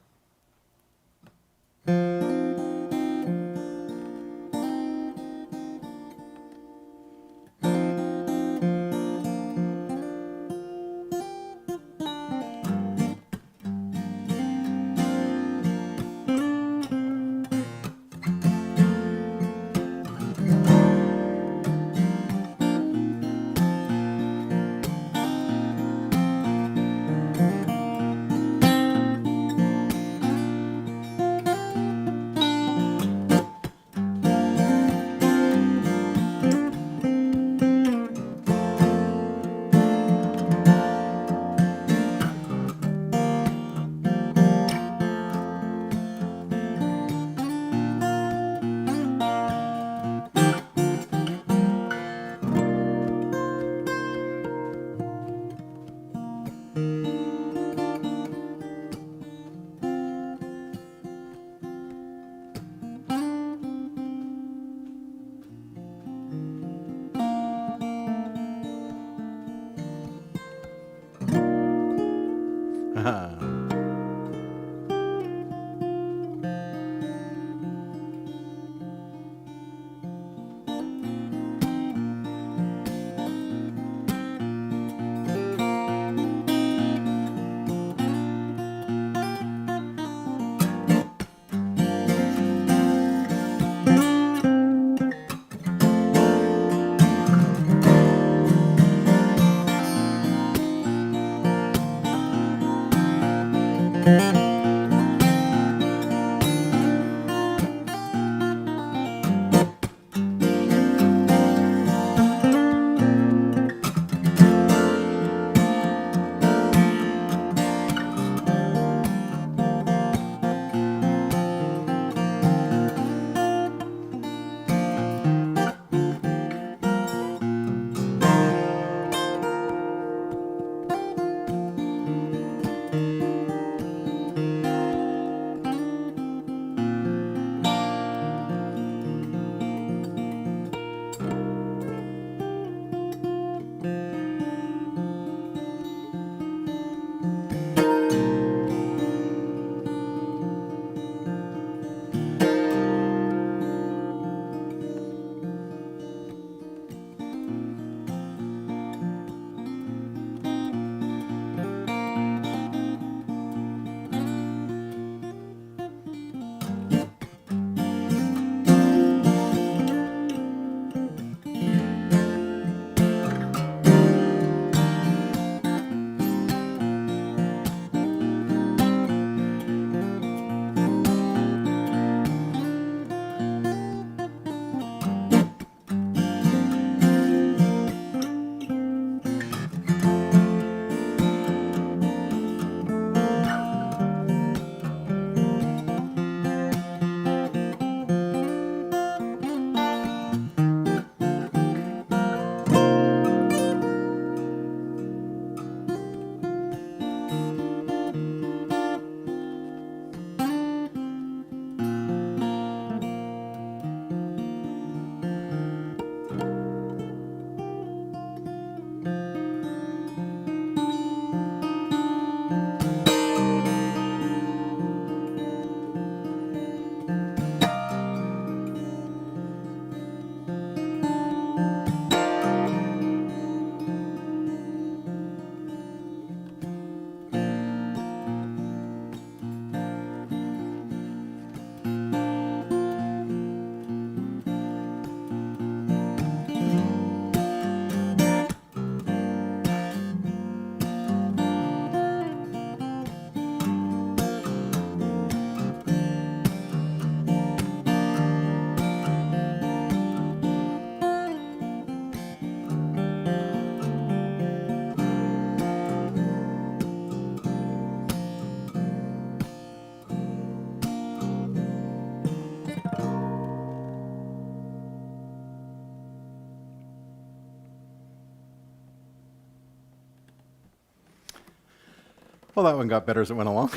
Well, that one got better as it went along.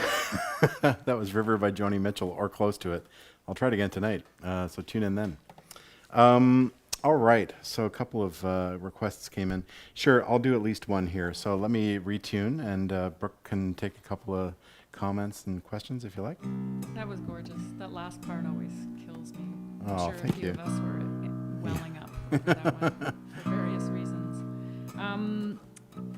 That was River by Joni Mitchell, or close to it. I'll try it again tonight, so tune in then. All right, so a couple of requests came in. Sure, I'll do at least one here. So let me retune, and Brooke can take a couple of comments and questions if you like. That was gorgeous. That last part always kills me. I'm Oh, sure a thank few you. of us were welling up over that one for various reasons.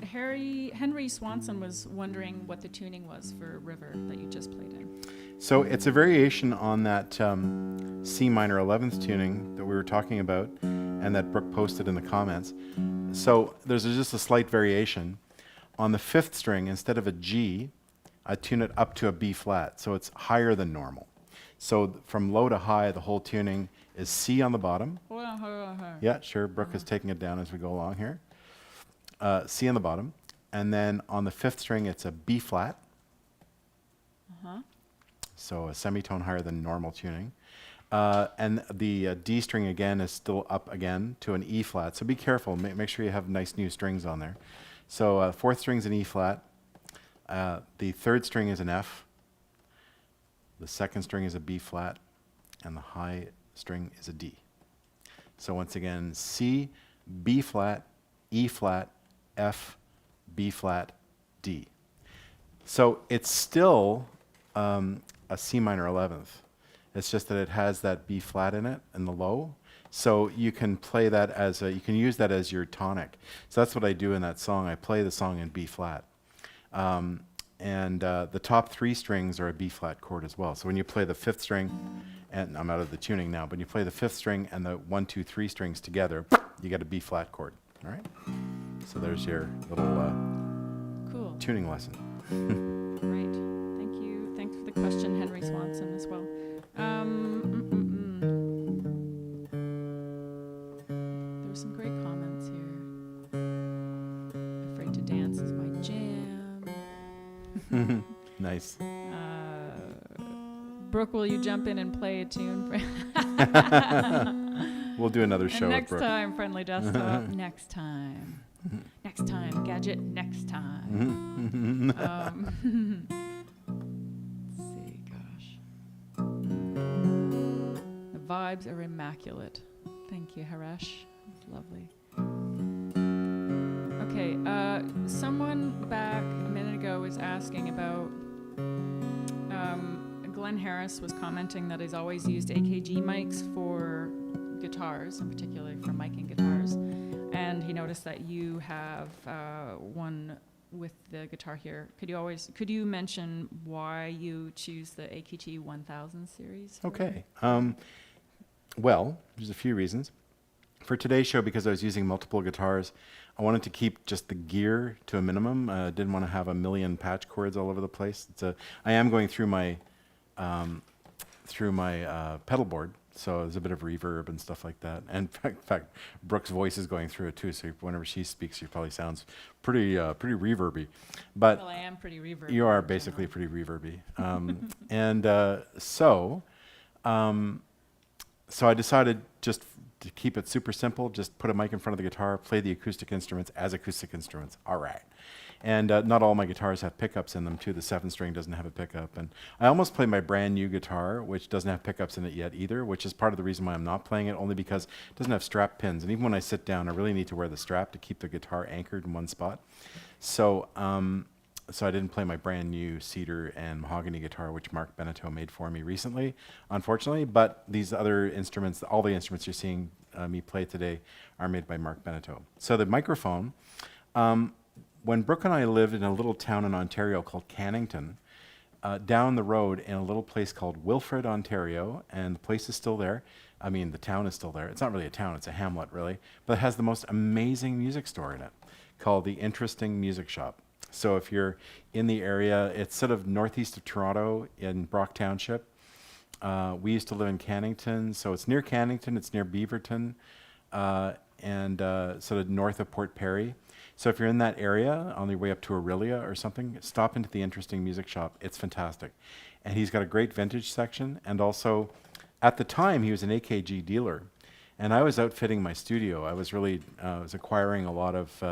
Henry Swanson was wondering what the tuning was for River that you just played in. So it's a variation on that C minor 11th tuning that we were talking about and that Brooke posted in the comments. So there's just a slight variation. On the 5th string, instead of a G, I tune it up to a B flat, so it's higher than normal. So from low to high, the whole tuning is C on the bottom. Yeah, sure, Brooke is taking it down as we go along here. C on the bottom. And then on the 5th string, it's a B flat. So a semitone higher than normal tuning. And the D string again is still up again to an E flat. So be careful, make sure you have nice new strings on there. So 4th string is an E flat. The 3rd string is an F. The 2nd string is a B flat. And the high string is a D. So once again, C, B flat, E flat, F, B flat, D. So it's still a C minor 11th. It's just that it has that B flat in it in the low. So you can play that as you can use that as your tonic. So that's what I do in that song. I play the song in B flat. The top 3 strings are a B flat chord as well. So when you play the 5th string, and I'm out of the tuning now, but you play the 5th string and the 1, 2, 3 strings together, you get a B flat chord. All right? So there's your little Cool. tuning lesson. Great. Thank you. Thanks for the question, Henry Swanson, as well. There were some great comments here. Afraid to Dance is my jam. Nice. Brooke, will you jump in and play a tune? We'll do another show with next Brooke. time, Friendly Desktop. Next time. Next time, Gadget. Next time. Let's see, gosh. The vibes are immaculate. Thank you, Harash. Lovely. Okay, someone back a minute ago was asking about Glenn Harris was commenting that he's always used AKG mics for guitars, in particular for miking guitars. And he noticed that you have one with the guitar here. Could you mention why you choose the AKG 1000 series? Okay. Well, there's a few reasons. For today's show, because I was using multiple guitars, I wanted to keep just the gear to a minimum. Didn't want to have a million patch cords all over the place. I am going through my pedal board, so there's a bit of reverb and stuff like that. And in fact, Brooke's voice is going through it too. So whenever she speaks, she probably sounds pretty reverby. But well, I am pretty reverby. you are basically pretty reverby. So I decided just to keep it super simple, just put a mic in front of the guitar, play the acoustic instruments as acoustic instruments. All right. And not all my guitars have pickups in them too. The 7th string doesn't have a pickup. And I almost play my brand new guitar, which doesn't have pickups in it yet either, which is part of the reason why I'm not playing it, only because it doesn't have strap pins. And even when I sit down, I really need to wear the strap to keep the guitar anchored in one spot. So I didn't play my brand new cedar and mahogany guitar, which Mark Beneteau made for me recently, unfortunately. But these other instruments, all the instruments you're seeing me play today, are made by Mark Beneteau. So the microphone, when Brooke and I lived in a little town in Ontario called Cannington, down the road in a little place called Wilfred, Ontario, and the place is still there. I mean, the town is still there. It's not really a town, it's a hamlet, really. But it has the most amazing music store in it called the Interesting Music Shop. So if you're in the area, it's sort of northeast of Toronto in Brock Township. We used to live in Cannington, so it's near Cannington, it's near Beaverton, and sort of north of Port Perry. So if you're in that area, on your way up to Aurelia or something, stop into the Interesting Music Shop. It's fantastic. And he's got a great vintage section, and also, at the time, he was an AKG dealer. And I was outfitting my studio. I was really, was acquiring a lot of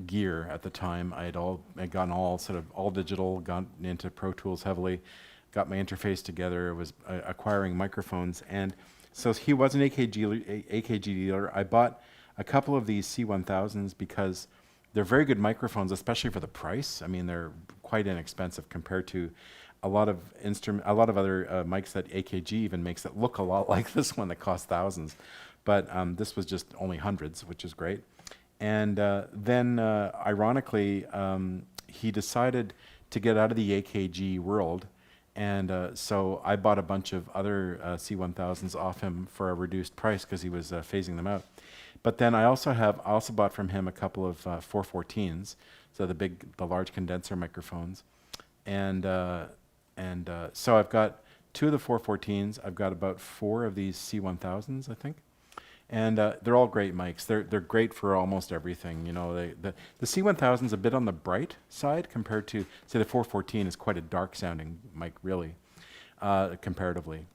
gear at the time. I'd gone all digital, gone into Pro Tools heavily, got my interface together, was acquiring microphones, and So he was an AKG dealer. I bought a couple of these C1000s because they're very good microphones, especially for the price. I mean, they're quite inexpensive compared to a lot of other mics that AKG even makes that look a lot like this one that costs thousands. But this was just only hundreds, which is great. And then, ironically, he decided to get out of the AKG world. And so I bought a bunch of other C1000s off him for a reduced price because he was phasing them out. But then I also bought from him a couple of 414s, so the large condenser microphones. And so I've got 2 of the 414s. I've got about 4 of these C1000s, I think. And they're all great mics. They're great for almost everything. You know, the C1000 is a bit on the bright side compared to, say, the 414 is quite a dark sounding mic, really, comparatively.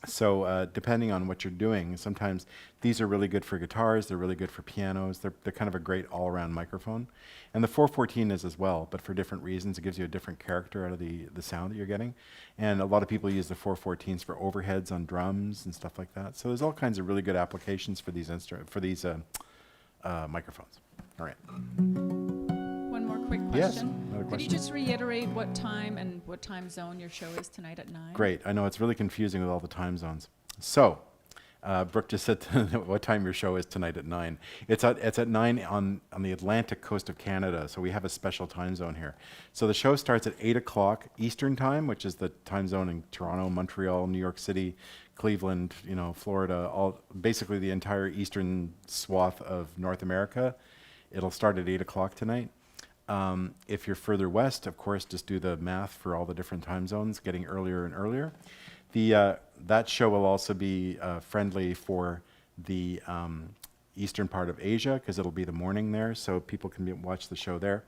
So depending on what you're doing, sometimes these are really good for guitars. They're really good for pianos. They're kind of a great all-around microphone. And the 414 is as well, but for different reasons. It gives you a different character out of the sound that you're getting. And a lot of people use the 414s for overheads on drums and stuff like that. So there's all kinds of really good applications for these microphones. All right. One more quick Yes, question. another Could you question. just reiterate what time and what time zone your show is tonight at 9? Great. I know it's really confusing with all the time zones. So, Brooke just said what time your show is tonight at 9. It's at 9 on the Atlantic coast of Canada, so we have a special time zone here. So the show starts at 8 o'clock Eastern time, which is the time zone in Toronto, Montreal, New York City, Cleveland, Florida, basically the entire eastern swath of North America. It'll start at 8 o'clock tonight. If you're further west, of course, just do the math for all the different time zones, getting earlier and earlier. That show will also be friendly for the eastern part of Asia because it'll be the morning there, so people can watch the show there.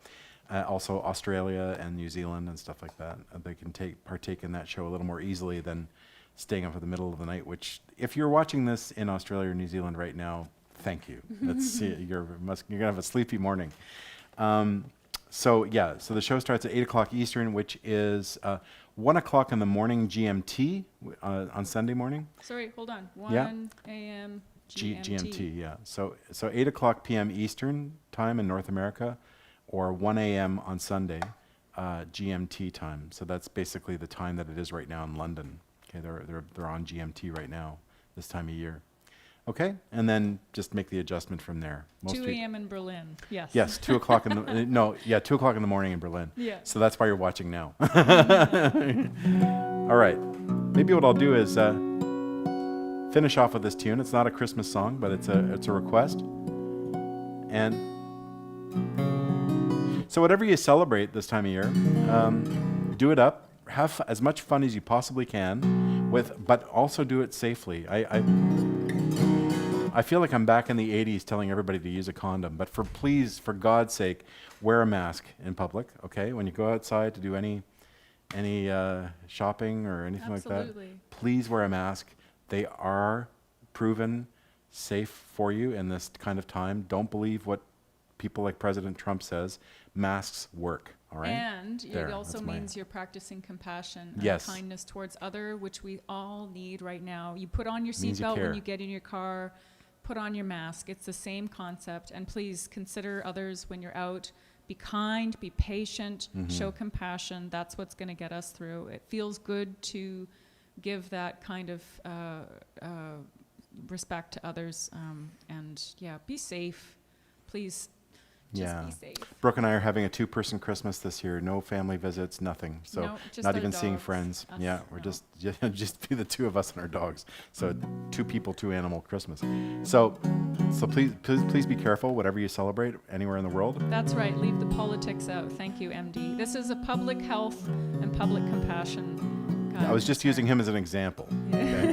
Also Australia and New Zealand and stuff like that. They can partake in that show a little more easily than staying up in the middle of the night, which if you're watching this in Australia or New Zealand right now, thank you. You're going to have a sleepy morning. So the show starts at 8 o'clock Eastern, which is 1 o'clock in the morning GMT on Sunday morning. Sorry, hold on. 1 Yeah. a.m. GMT, yeah. So 8 o'clock p.m. Eastern time in North America, or 1 a.m. on Sunday GMT time. So that's basically the time that it is right now in London. Okay, they're on GMT right now, this time of year. Okay, and then just make the adjustment from there. 2 a.m. in Berlin. Yes. Yes, 2 o'clock in the 2 o'clock in the morning in Berlin. Yeah. So that's why you're watching now. All right. Maybe what I'll do is finish off with this tune. It's not a Christmas song, but it's a request. And so whatever you celebrate this time of year, do it up. Have as much fun as you possibly can, but also do it safely. I feel like I'm back in the 80s telling everybody to use a condom, but please, for God's sake, wear a mask in public, okay? When you go outside to do any shopping or anything like that, please wear a mask. They are proven safe for you in this kind of time. Don't believe what people like President Trump says. Masks work, all right? And it also means you're practicing compassion and kindness towards other, which we all need right now. You put on your seatbelt when you get in your car. Put on your mask. It's the same concept. And please consider others when you're out. Be kind, be patient, show compassion. That's what's going to get us through. It feels good to give that kind of respect to others. And be safe. Please just be safe. Brooke and I are having a 2-person Christmas this year. No family visits, nothing. So not even seeing friends. We're just be the 2 of us and our dogs. So 2 people, 2 animal Christmas. So please be careful whatever you celebrate anywhere in the world. That's right. Leave the politics out. Thank you, MD. This is a public health and public compassion. I was just using him as an example. Okay?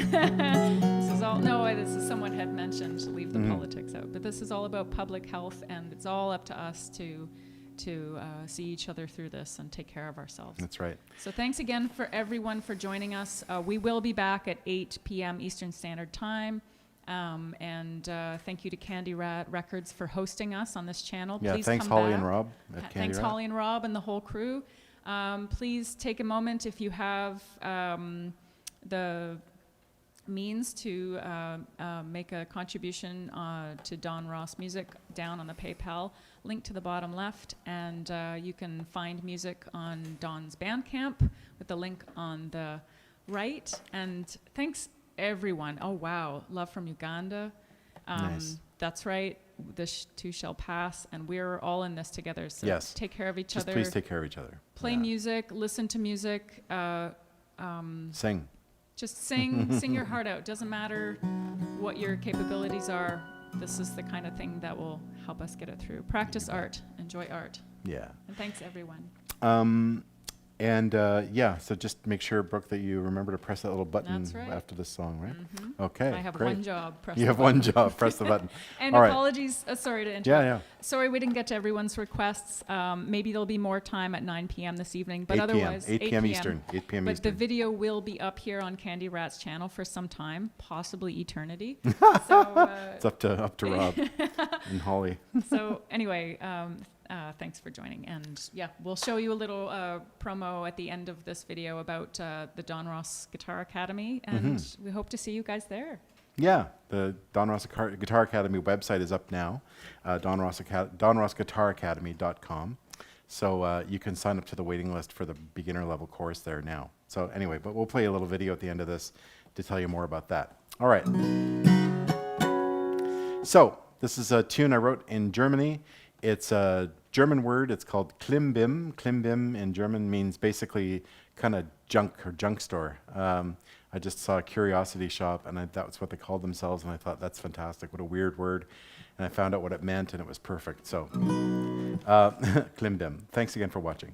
This is someone had mentioned leave the politics out, but this is all about public health, and it's all up to us to see each other through this and take care of ourselves. That's right. So thanks again for everyone for joining us. We will be back at 8 p.m. Eastern Standard Time. And thank you to Candyrat Records for hosting us on this channel. Yeah, please thanks come Holly back. and Rob at Candyrat. Thanks Holly and Rob and the whole crew. Please take a moment if you have the means to make a contribution to Don Ross Music down on the PayPal link to the bottom left, and you can find music on Don's Bandcamp with the link on the right. And thanks everyone. Oh wow, love from Uganda. Nice. That's right. This too shall pass, and we're all in this together. So Yes. take care of each Just other. please take care of each other. Play Yeah. music, listen to music. Sing. Just sing your heart out. Doesn't matter what your capabilities are. This is the kind of thing that will help us get it through. Practice art. Enjoy art. Yeah. And thanks, everyone. So just make sure, Brooke, that you remember to press that little button That's right. after this song, right? Okay, I have great. one job. Press You the have button. one job. Press the button. And All right. apologies. Sorry to interrupt. Yeah. Sorry we didn't get to everyone's requests. Maybe there'll be more time at 9 p.m. this evening. But 8 p.m. otherwise, 8 p.m. Eastern. 8 p.m. But Eastern. the video will be up here on Candyrat's channel for some time, possibly eternity. So, It's up to Rob and Holly. so anyway, thanks for joining. And yeah, we'll show you a little promo at the end of this video about the Don Ross Guitar Academy. And we hope to see you guys there. Yeah, the Don Ross Guitar Academy website is up now, donrossguitaracademy.com. So you can sign up to the waiting list for the beginner level course there now. So anyway, but we'll play a little video at the end of this to tell you more about that. All right. So this is a tune I wrote in Germany. It's a German word. It's called Klimbim. Klimbim in German means basically kind of junk or junk store. I just saw a curiosity shop, and that was what they called themselves, and I thought, that's fantastic. What a weird word. And I found out what it meant, and it was perfect. So, Klimbim. Thanks again for watching.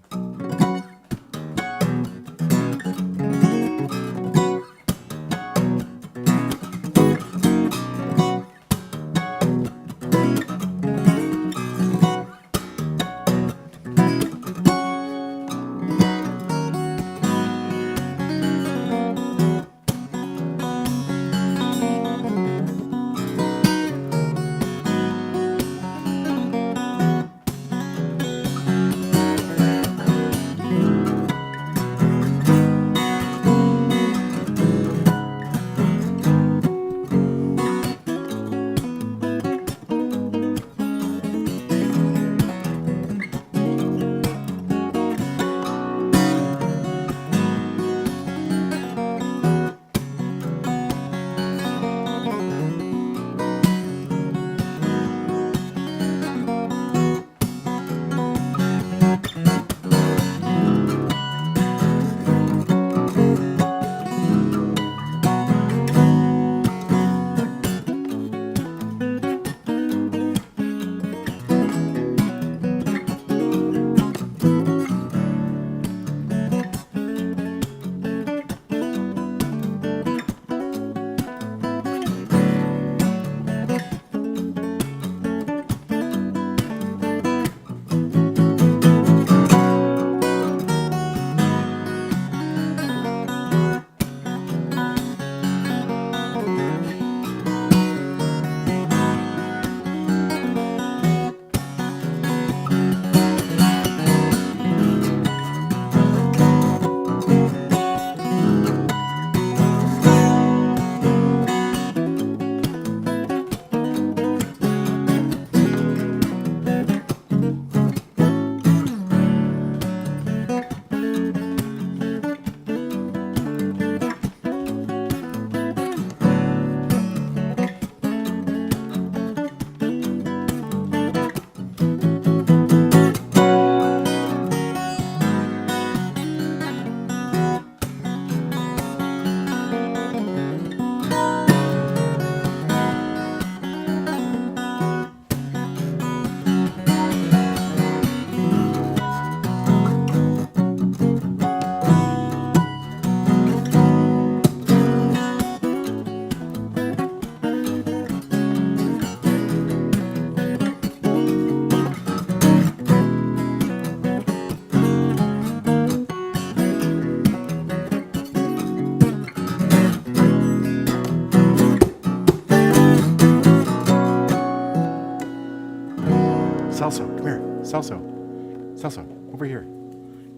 Celso, come here. Celso, over here.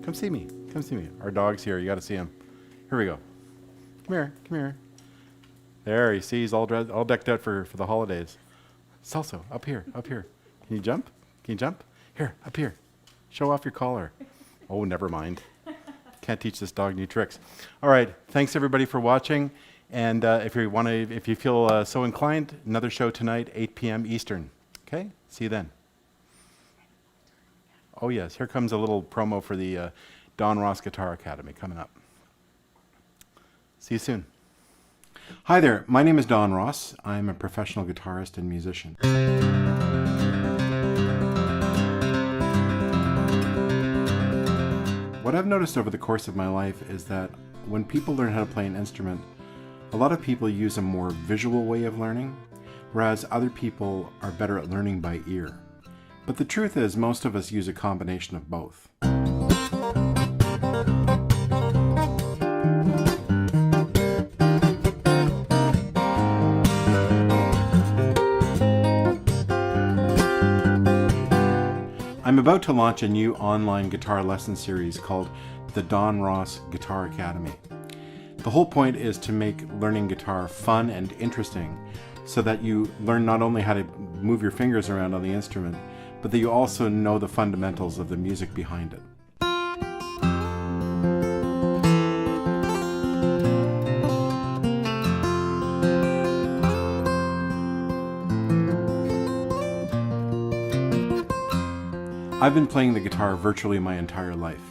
Come see me. Come see me. Our dog's here. You got to see him. Here we go. Come here. There, you see, he's all decked out for the holidays. Salso, up here, up here. Can you jump? Can you jump? Here, up here. Show off your collar. Oh, never mind. Can't teach this dog new tricks. All right, thanks everybody for watching. And if you feel so inclined, another show tonight, 8 p.m. Eastern. Okay, see you then. Oh yes, here comes a little promo for the Don Ross Guitar Academy coming up. See you soon. Hi there, my name is Don Ross. I'm a professional guitarist and musician. What I've noticed over the course of my life is that when people learn how to play an instrument, a lot of people use a more visual way of learning, whereas other people are better at learning by ear. But the truth is, most of us use a combination of both. I'm about to launch a new online guitar lesson series called the Don Ross Guitar Academy. The whole point is to make learning guitar fun and interesting so that you learn not only how to move your fingers around on the instrument, but that you also know the fundamentals of the music behind it. I've been playing the guitar virtually my entire life.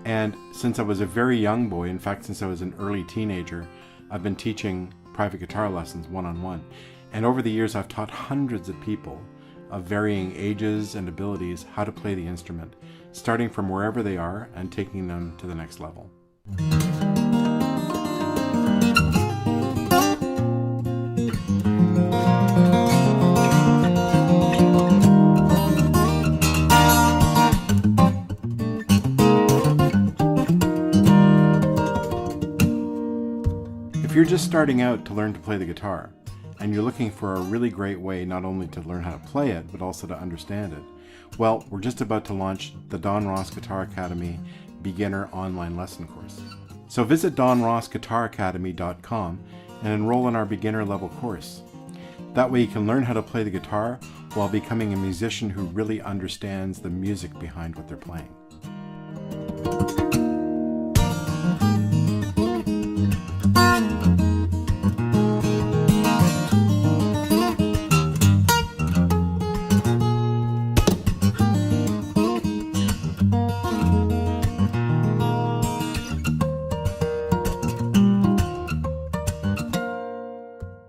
And since I was a very young boy, in fact, since I was an early teenager, I've been teaching private guitar lessons one-on-one. And over the years, I've taught hundreds of people of varying ages and abilities how to play the instrument, starting from wherever they are and taking them to the next level. If you're just starting out to learn to play the guitar, and you're looking for a really great way not only to learn how to play it, but also to understand it, well, we're just about to launch the Don Ross Guitar Academy Beginner Online Lesson Course. So visit donrossguitaracademy.com and enroll in our beginner level course. That way you can learn how to play the guitar while becoming a musician who really understands the music behind what they're playing.